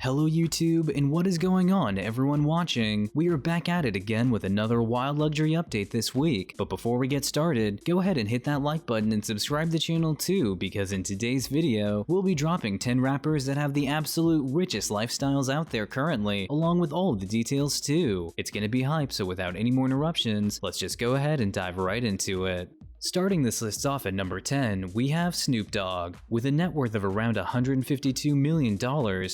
Hello YouTube, and what is going on everyone watching? We are back at it again with another Wild Luxury update this week, but before we get started, go ahead and hit that like button and subscribe to the channel too, because in today's video, we'll be dropping 10 rappers that have the absolute richest lifestyles out there currently, along with all of the details too. It's gonna be hype, so without any more interruptions, let's just go ahead and dive right into it. Starting this list off at number 10, we have Snoop Dogg. With a net worth of around $152 million,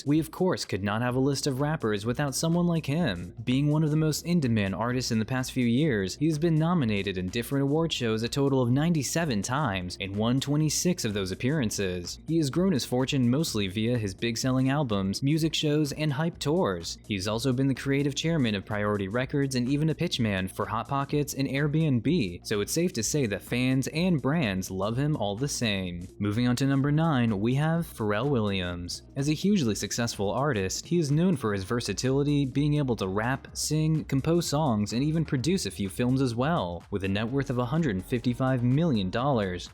we of course could not have a list of rappers without someone like him. Being one of the most in-demand artists in the past few years, he has been nominated in different award shows a total of 97 times and won 26 of those appearances. He has grown his fortune mostly via his big-selling albums, music shows, and hype tours. He's also been the creative chairman of Priority Records and even a pitchman for Hot Pockets and Airbnb, so it's safe to say that fans and brands love him all the same. Moving on to number 9, we have Pharrell Williams. As a hugely successful artist, he is known for his versatility, being able to rap, sing, compose songs, and even produce a few films as well. With a net worth of $155 million,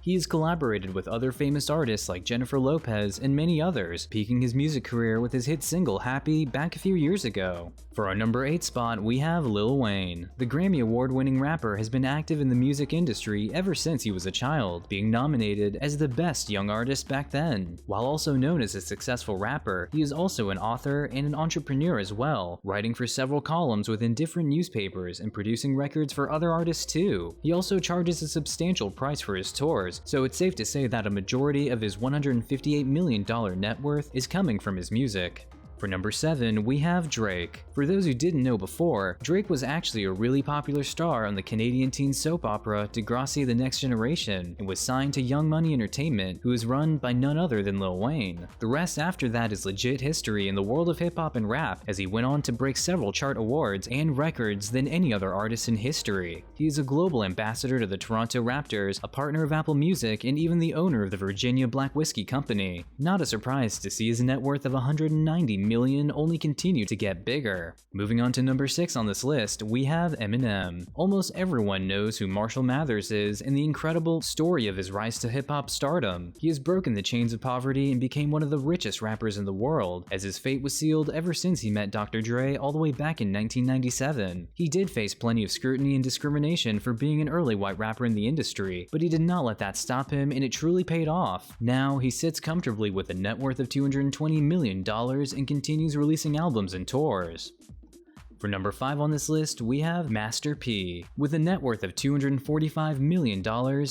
he has collaborated with other famous artists like Jennifer Lopez and many others, peaking his music career with his hit single Happy back a few years ago. For our number 8 spot, we have Lil Wayne. The Grammy Award-winning rapper has been active in the music industry ever since he was a child, being nominated as the best young artist back then. While also known as a successful rapper, he is also an author and an entrepreneur as well, writing for several columns within different newspapers and producing records for other artists too. He also charges a substantial price for his tours, so it's safe to say that a majority of his $158 million net worth is coming from his music. For number 7, we have Drake. For those who didn't know before, Drake was actually a really popular star on the Canadian teen soap opera Degrassi: The Next Generation and was signed to Young Money Entertainment, who is run by none other than Lil Wayne. The rest after that is legit history in the world of hip-hop and rap, as he went on to break several chart awards and records than any other artist in history. He is a global ambassador to the Toronto Raptors, a partner of Apple Music, and even the owner of the Virginia Black Whiskey Company. Not a surprise to see his net worth of $190 million only continue to get bigger. Moving on to number 6 on this list, we have Eminem. Almost everyone knows who Marshall Mathers is and the incredible story of his rise to hip-hop stardom. He has broken the chains of poverty and became one of the richest rappers in the world, as his fate was sealed ever since he met Dr. Dre all the way back in 1997. He did face plenty of scrutiny and discrimination for being an early white rapper in the industry, but he did not let that stop him, and it truly paid off. Now, he sits comfortably with a net worth of $220 million and continues releasing albums and tours. For number 5 on this list, we have Master P. With a net worth of $245 million,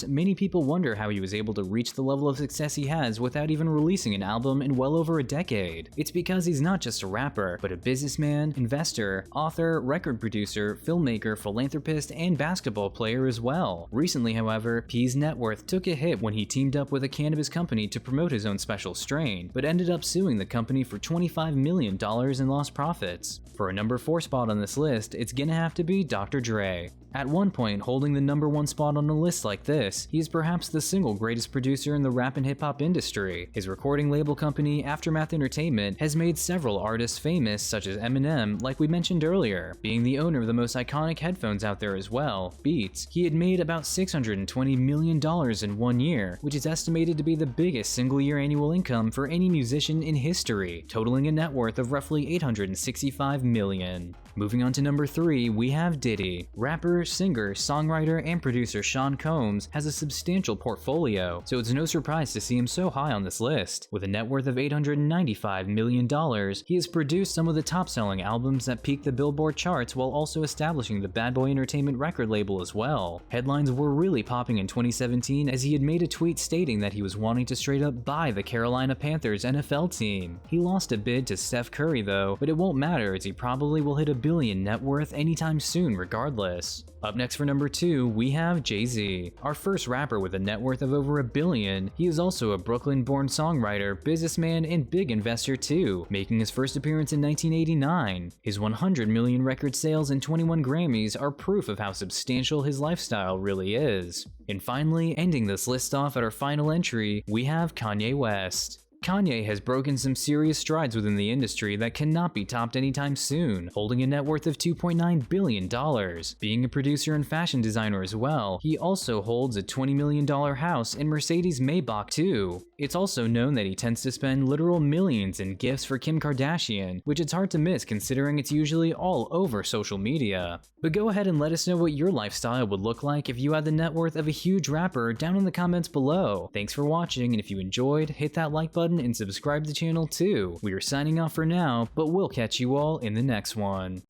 many people wonder how he was able to reach the level of success he has without even releasing an album in well over a decade. It's because he's not just a rapper, but a businessman, investor, author, record producer, filmmaker, philanthropist, and basketball player as well. Recently, however, P's net worth took a hit when he teamed up with a cannabis company to promote his own special strain, but ended up suing the company for $25 million in lost profits. For a number 4 spot on this list, it's gonna have to be Dr. Dre. At one point, holding the number 1 spot on a list like this, he is perhaps the single greatest producer in the rap and hip-hop industry. His recording label company, Aftermath Entertainment, has made several artists famous, such as Eminem, like we mentioned earlier. Being the owner of the most iconic headphones out there as well, Beats, he had made about $620 million in 1 year, which is estimated to be the biggest single-year annual income for any musician in history, totaling a net worth of roughly $865 million. Moving on to number 3, we have Diddy. Rapper, singer, songwriter, and producer Sean Combs has a substantial portfolio, so it's no surprise to see him so high on this list. With a net worth of $895 million, he has produced some of the top-selling albums that peaked the Billboard charts while also establishing the Bad Boy Entertainment record label as well. Headlines were really popping in 2017 as he had made a tweet stating that he was wanting to straight up buy the Carolina Panthers NFL team. He lost a bid to Steph Curry though, but it won't matter as he probably will hit $1 billion net worth anytime soon regardless. Up next for number 2, we have Jay-Z. Our first rapper with a net worth of over $1 billion, he is also a Brooklyn-born songwriter, businessman, and big investor too, making his first appearance in 1989. His 100 million record sales and 21 Grammys are proof of how substantial his lifestyle really is. And finally, ending this list off at our final entry, we have Kanye West. Kanye has broken some serious strides within the industry that cannot be topped anytime soon, holding a net worth of $2.9 billion. Being a producer and fashion designer as well, he also holds a $20 million house in Mercedes Maybach too. It's also known that he tends to spend literal millions in gifts for Kim Kardashian, which it's hard to miss considering it's usually all over social media. But go ahead and let us know what your lifestyle would look like if you had the net worth of a huge rapper down in the comments below. Thanks for watching, and if you enjoyed, hit that like button and subscribe to the channel too. We are signing off for now, but we'll catch you all in the next one.